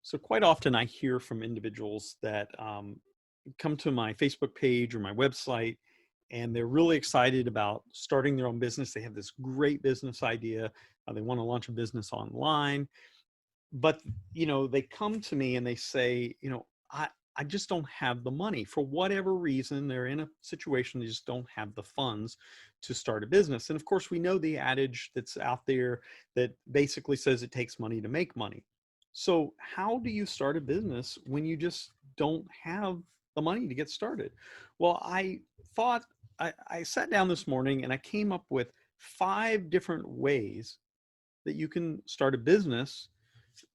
So quite often I hear from individuals that come to my Facebook page or my website, and they're really excited about starting their own business. They have this great business idea. They want to launch a business online, but they come to me and they say, I just don't have the money for whatever reason. They're in a situation they just don't have the funds to start a business. And of course, we know the adage that's out there that basically says it takes money to make money. So how do you start a business when you just don't have the money to get started? Well, I thought I sat down this morning and I came up with 5 different ways that you can start a business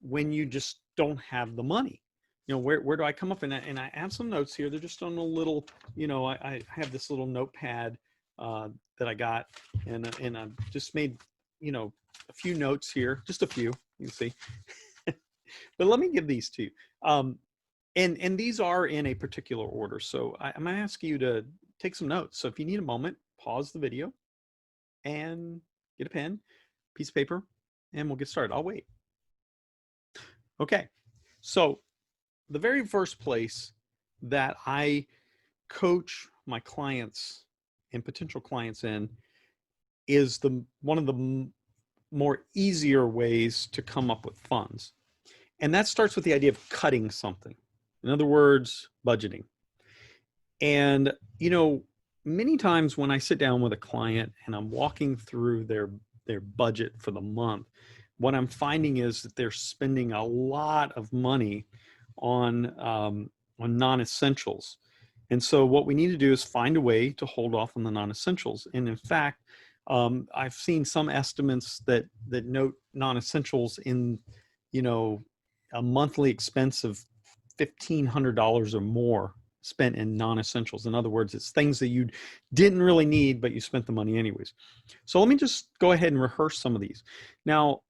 when you just don't have the money. Where do I come up? And I have some notes here. They're just on a little, I have this little notepad that I got, and I just made, a few notes here, just a few, you can see. But let me give these to you. And these are in a particular order. So I'm gonna ask you to take some notes. So if you need a moment, pause the video and get a pen, piece of paper, and we'll get started. I'll wait. Okay, so the very first place that I coach my clients and potential clients in is one of the more easier ways to come up with funds. And that starts with the idea of cutting something. In other words, budgeting. And, many times when I sit down with a client and I'm walking through their budget for the month, what I'm finding is that they're spending a lot of money on non-essentials. And so what we need to do is find a way to hold off on the non-essentials. And in fact, I've seen some estimates that note non-essentials in, a monthly expense of $1,500 or more spent in non-essentials. In other words, it's things that you didn't really need, but you spent the money anyways. So let me just go ahead and rehearse some of these. Now,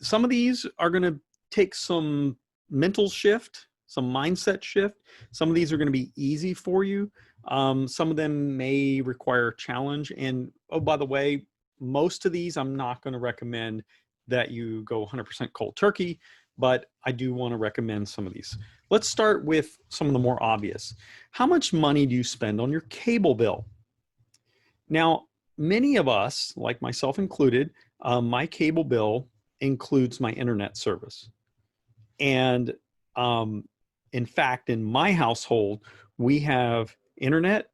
some of these are going to take some mental shift, some mindset shift. Some of these are going to be easy for you. Some of them may require a challenge. And oh, by the way, most of these I'm not going to recommend that you go 100% cold turkey, but I do want to recommend some of these. Let's start with some of the more obvious. How much money do you spend on your cable bill? Now, many of us, like myself included, my cable bill includes my internet service. And in fact, in my household, we have internet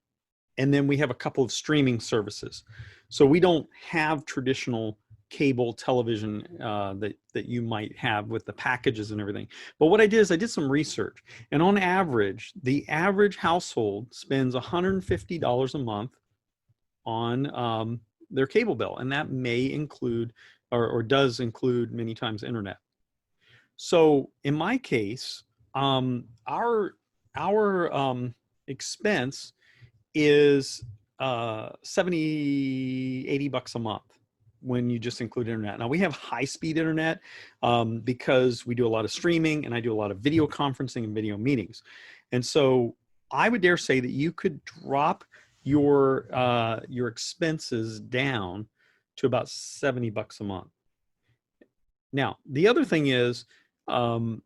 and then we have a couple of streaming services. So we don't have traditional cable television that you might have with the packages and everything. But what I did is I did some research, and on average, the average household spends $150 a month on their cable bill, and that may include or does include many times internet. So in my case, our expense is 70, 80 bucks a month when you just include internet. Now we have high-speed internet because we do a lot of streaming and I do a lot of video conferencing and video meetings. And so I would dare say that you could drop your expenses down to about 70 bucks a month. Now, the other thing is, look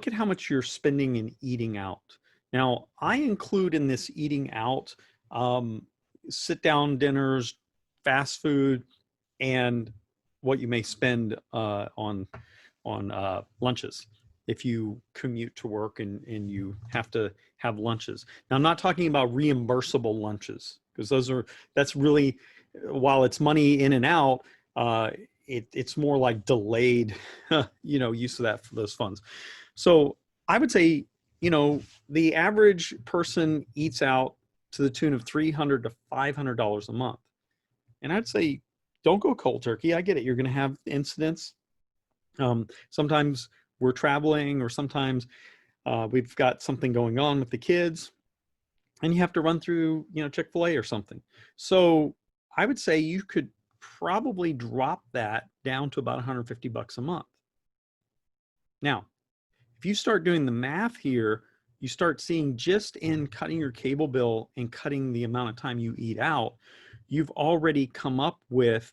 at how much you're spending in eating out. Now, I include in this eating out sit-down dinners, fast food, and what you may spend on lunches if you commute to work and you have to have lunches. Now, I'm not talking about reimbursable lunches because that's really, while it's money in and out, it's more like delayed, use of those funds. So I would say, the average person eats out to the tune of $300 to $500 a month. And I'd say, don't go cold turkey. I get it. You're going to have incidents. Sometimes we're traveling, or sometimes we've got something going on with the kids, and you have to run through, Chick-fil-A or something. So I would say you could probably drop that down to about 150 bucks a month. Now, if you start doing the math here, you start seeing just in cutting your cable bill and cutting the amount of time you eat out, you've already come up with,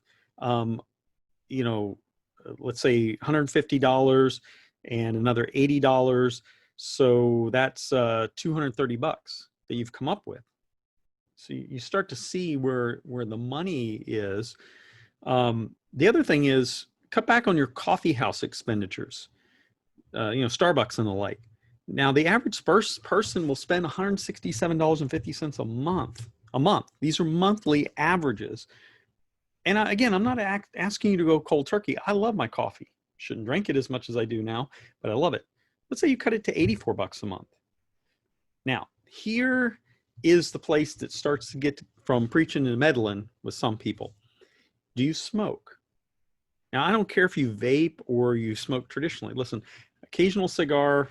let's say $150 and another $80. So that's $230 that you've come up with. So you start to see where the money is. The other thing is cut back on your coffee house expenditures, Starbucks and the like. Now, the average person will spend $167.50 a month. These are monthly averages. And again, I'm not asking you to go cold turkey. I love my coffee. Shouldn't drink it as much as I do now, but I love it. Let's say you cut it to $84 a month. Now, here is the place that starts to get from preaching to meddling with some people. Do you smoke? Now, I don't care if you vape or you smoke traditionally. Listen, occasional cigar,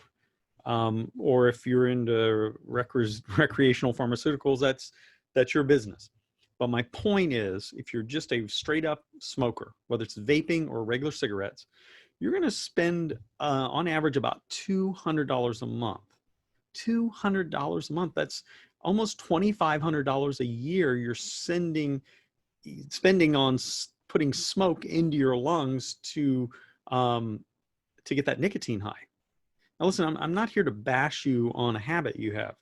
or if you're into recreational pharmaceuticals, that's your business. But my point is, if you're just a straight up smoker, whether it's vaping or regular cigarettes, you're going to spend on average about $200 a month. $200 a month. That's almost $2,500 a year you're spending on putting smoke into your lungs to get that nicotine high. Now listen, I'm not here to bash you on a habit you have,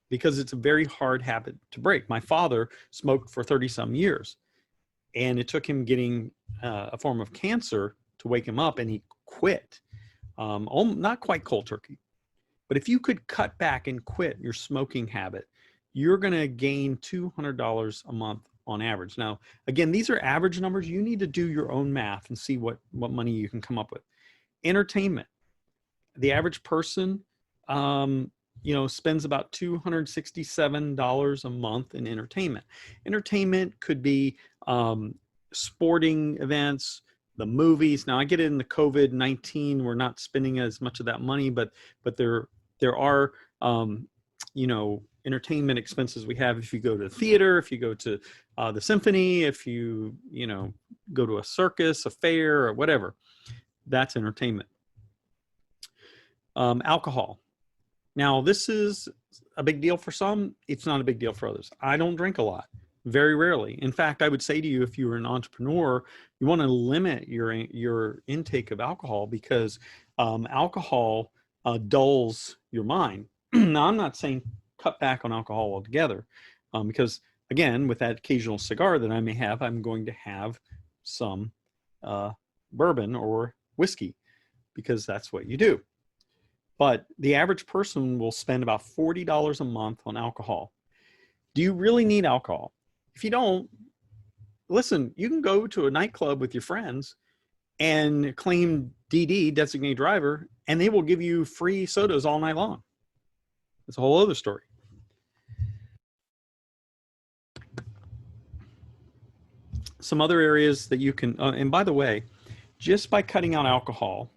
because it's a very hard habit to break. My father smoked for 30 some years, and it took him getting a form of cancer to wake him up, and he quit. Not quite cold turkey, but if you could cut back and quit your smoking habit, you're going to gain $200 a month on average. Now, again, these are average numbers. You need to do your own math and see what money you can come up with. Entertainment. The average person, spends about $267 a month in entertainment. Entertainment could be sporting events, the movies. Now, I get it in the COVID-19, we're not spending as much of that money, but there are entertainment expenses we have if you go to the theater, if you go to the symphony, if you go to a circus, a fair, or whatever. That's entertainment. Alcohol. Now, this is a big deal for some. It's not a big deal for others. I don't drink a lot, very rarely. In fact, I would say to you, if you're an entrepreneur, you want to limit your intake of alcohol, because alcohol dulls your mind. Now, I'm not saying cut back on alcohol altogether, because again, with that occasional cigar that I may have, I'm going to have some bourbon or whiskey, because that's what you do. But the average person will spend about $40 a month on alcohol. Do you really need alcohol? If you don't, listen, you can go to a nightclub with your friends and claim DD, designated driver, and they will give you free sodas all night long. It's a whole other story. Some other areas that you can, and by the way, just by cutting out alcohol,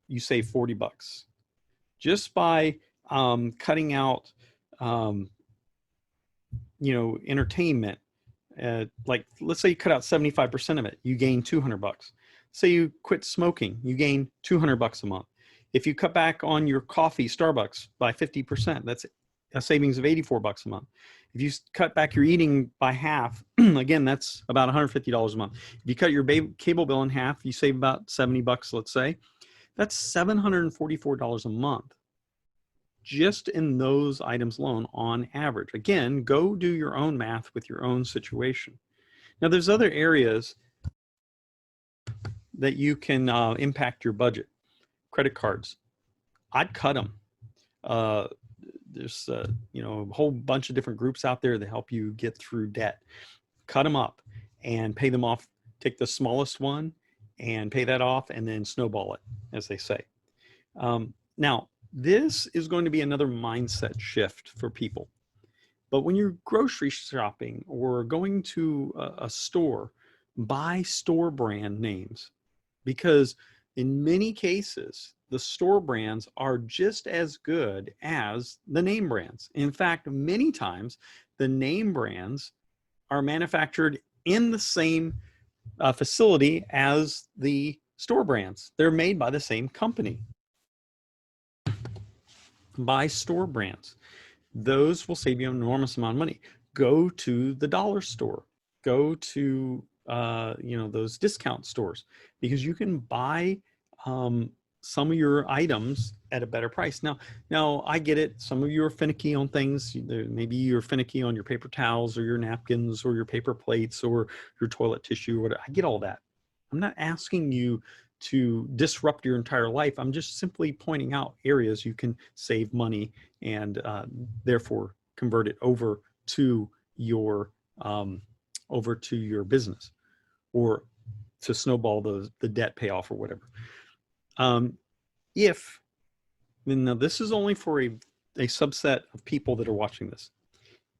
you save $40. Just by cutting out, entertainment, like let's say you cut out 75% of it, you gain $200. Say you quit smoking, you gain $200 a month. If you cut back on your coffee, Starbucks, by 50%, that's a savings of $84 a month. If you cut back your eating by half, again, that's about $150 a month. If you cut your cable bill in half, you save about $70, let's say. That's $744 a month, just in those items alone on average. Again, go do your own math with your own situation. Now, there's other areas that you can impact your budget. Credit cards, I'd cut them. There's a whole bunch of different groups out there that help you get through debt. Cut them up and pay them off. Take the smallest one and pay that off, and then snowball it, as they say. Now, this is going to be another mindset shift for people. But when you're grocery shopping or going to a store, buy store brand names, because in many cases, the store brands are just as good as the name brands. In fact, many times the name brands are manufactured in the same facility as the store brands. They're made by the same company. Buy store brands. Those will save you an enormous amount of money. Go to the dollar store. Go to those discount stores, because you can buy some of your items at a better price. Now I get it. Some of you are finicky on things. Maybe you're finicky on your paper towels or your napkins or your paper plates or your toilet tissue or whatever. I get all that. I'm not asking you to disrupt your entire life. I'm just simply pointing out areas you can save money and therefore convert it over to your business, or to snowball the debt payoff or whatever. Now this is only for a subset of people that are watching this.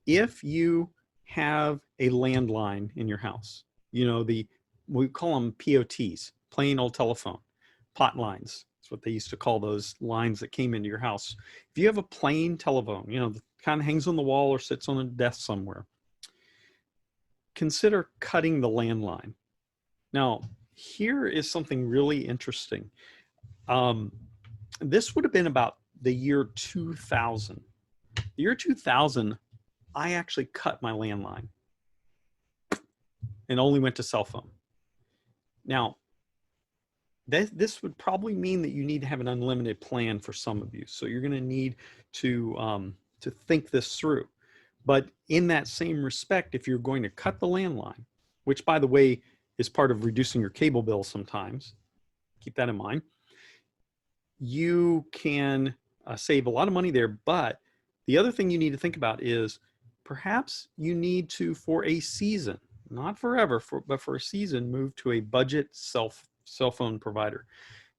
If you have a landline in your house, we call them POTs, plain old telephone, pot lines. That's what they used to call those lines that came into your house. If you have a plain telephone, that kind of hangs on the wall or sits on a desk somewhere, consider cutting the landline. Now, here is something really interesting. This would have been about the year 2000. The year 2000, I actually cut my landline and only went to cell phone. Now, this would probably mean that you need to have an unlimited plan for some of you. So you're going to need to think this through. But in that same respect, if you're going to cut the landline, which, by the way, is part of reducing your cable bill sometimes, keep that in mind, you can save a lot of money there. But the other thing you need to think about is perhaps you need to, for a season, not forever, but for a season, move to a budget cell phone provider.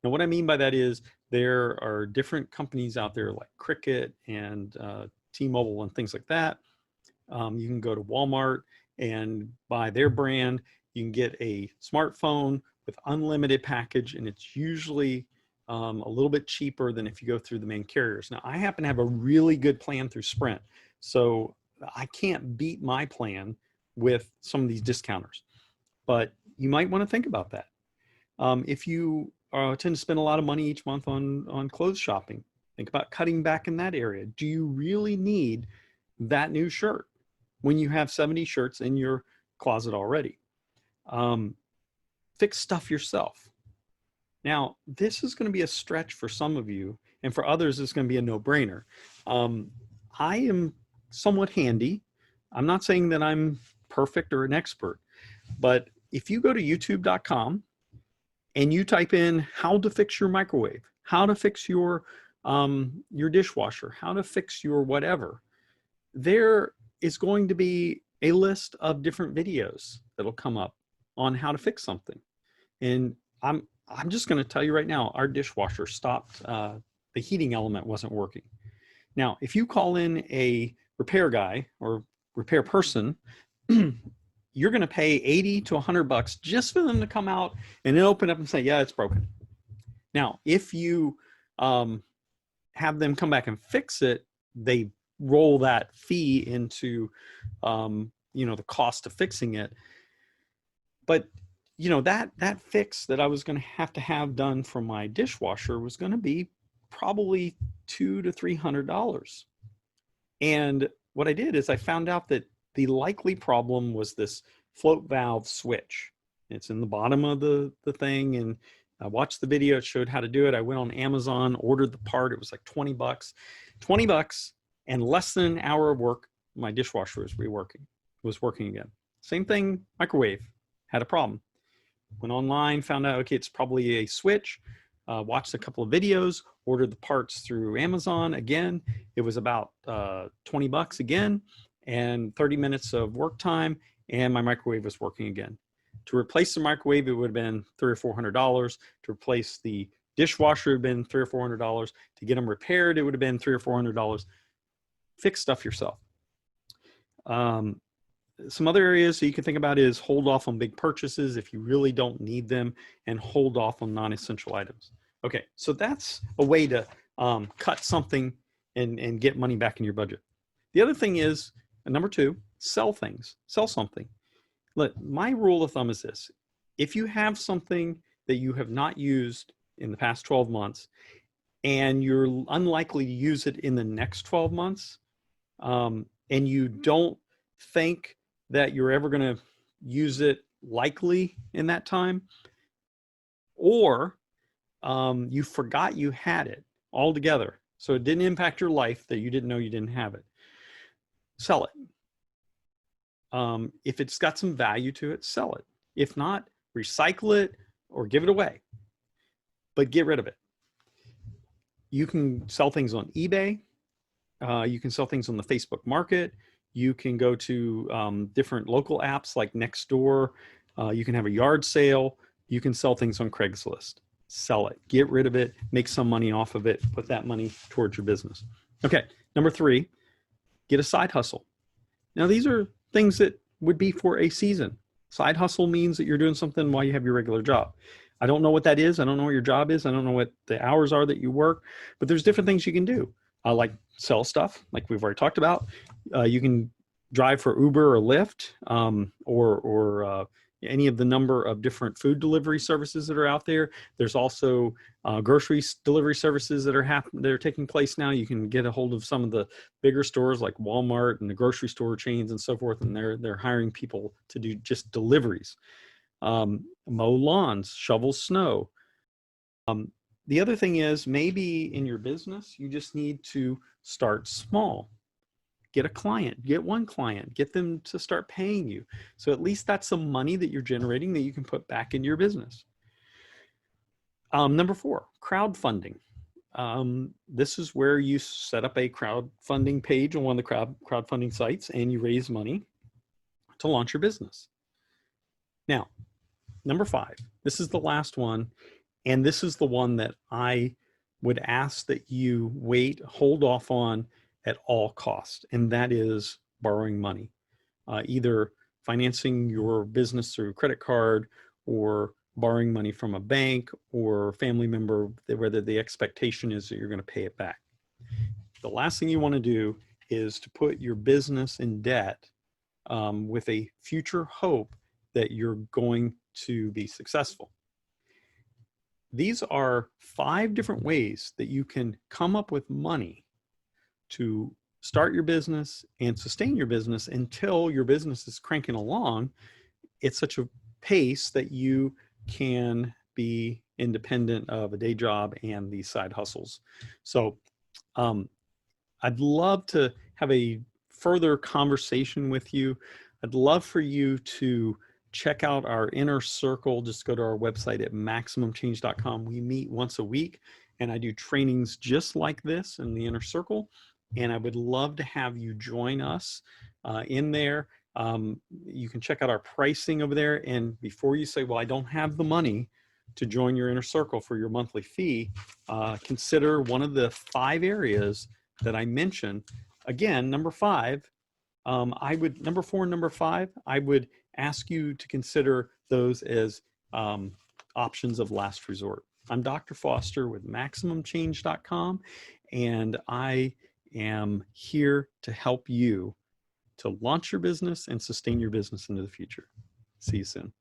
Now, what I mean by that is there are different companies out there like Cricket and T-Mobile and things like that. You can go to Walmart and buy their brand. You can get a smartphone with unlimited package, and it's usually a little bit cheaper than if you go through the main carriers. Now, I happen to have a really good plan through Sprint, so I can't beat my plan with some of these discounters, but you might want to think about that. If you tend to spend a lot of money each month on clothes shopping, think about cutting back in that area. Do you really need that new shirt when you have 70 shirts in your closet already? Fix stuff yourself. Now, this is going to be a stretch for some of you, and for others, it's going to be a no-brainer. I am somewhat handy. I'm not saying that I'm perfect or an expert, but if you go to youtube.com and you type in how to fix your microwave, how to fix your dishwasher, how to fix your whatever, there is going to be a list of different videos that'll come up on how to fix something. And I'm just going to tell you right now, our dishwasher stopped, the heating element wasn't working. Now, if you call in a repair guy or repair person, you're going to pay 80 to $100 just for them to come out and then open up and say, yeah, it's broken. Now, if you have them come back and fix it, they roll that fee into the cost of fixing it. But that fix that I was going to have done from my dishwasher was going to be probably $200 to $300. And what I did is I found out that the likely problem was this float valve switch. It's in the bottom of the thing, and I watched the video. It showed how to do it. I went on Amazon, ordered the part. It was like $20, and less than an hour of work, my dishwasher was working again. Same thing, microwave had a problem. Went online, found out, okay, it's probably a switch, watched a couple of videos, ordered the parts through Amazon. Again, it was about $20 again, and 30 minutes of work time, and my microwave was working again. To replace the microwave, it would have been $300 or $400. To replace the dishwasher, it would have been $300 or $400. To get them repaired, it would have been $300 or $400. Fix stuff yourself. Some other areas that you can think about is hold off on big purchases if you really don't need them, and hold off on non-essential items. Okay, so that's a way to cut something and get money back in your budget. The other thing is, number 2, sell things, sell something. Look, my rule of thumb is this: if you have something that you have not used in the past 12 months, and you're unlikely to use it in the next 12 months, and you don't think that you're ever going to use it likely in that time, or you forgot you had it altogether. So it didn't impact your life that you didn't know you didn't have it. Sell it. If it's got some value to it, sell it. If not, recycle it or give it away, but get rid of it. You can sell things on eBay. You can sell things on the Facebook market. You can go to different local apps like Nextdoor. You can have a yard sale. You can sell things on Craigslist. Sell it, get rid of it, make some money off of it, put that money towards your business. Okay, number 3, get a side hustle. Now, these are things that would be for a season. Side hustle means that you're doing something while you have your regular job. I don't know what that is. I don't know what your job is. I don't know what the hours are that you work, but there's different things you can do. Like sell stuff, like we've already talked about. You can drive for Uber or Lyft, or any of the number of different food delivery services that are out there. There's also grocery delivery services that are taking place now. You can get a hold of some of the bigger stores like Walmart and the grocery store chains and so forth, and they're hiring people to do just deliveries. Mow lawns, shovel snow. The other thing is, maybe in your business, you just need to start small. Get a client, get one client, get them to start paying you. So at least that's some money that you're generating that you can put back into your business. Number 4, crowdfunding. This is where you set up a crowdfunding page on one of the crowdfunding sites and you raise money to launch your business. Now, number 5, this is the last one. And this is the one that I would ask that you hold off on at all costs. And that is borrowing money, either financing your business through a credit card or borrowing money from a bank or family member, whether the expectation is that you're going to pay it back. The last thing you want to do is to put your business in debt with a future hope that you're going to be successful. These are 5 different ways that you can come up with money to start your business and sustain your business until your business is cranking along at such a pace that you can be independent of a day job and these side hustles. So I'd love to have a further conversation with you. I'd love for you to check out our inner circle. Just go to our website at MaximumChange.com. We meet once a week and I do trainings just like this in the inner circle. And I would love to have you join us in there. You can check out our pricing over there. And before you say, well, I don't have the money to join your inner circle for your monthly fee, consider one of the 5 areas that I mentioned. Again, number 5, number 4 and number 5, I would ask you to consider those as options of last resort. I'm Dr. Foster with MaximumChange.com, and I am here to help you to launch your business and sustain your business into the future. See you soon.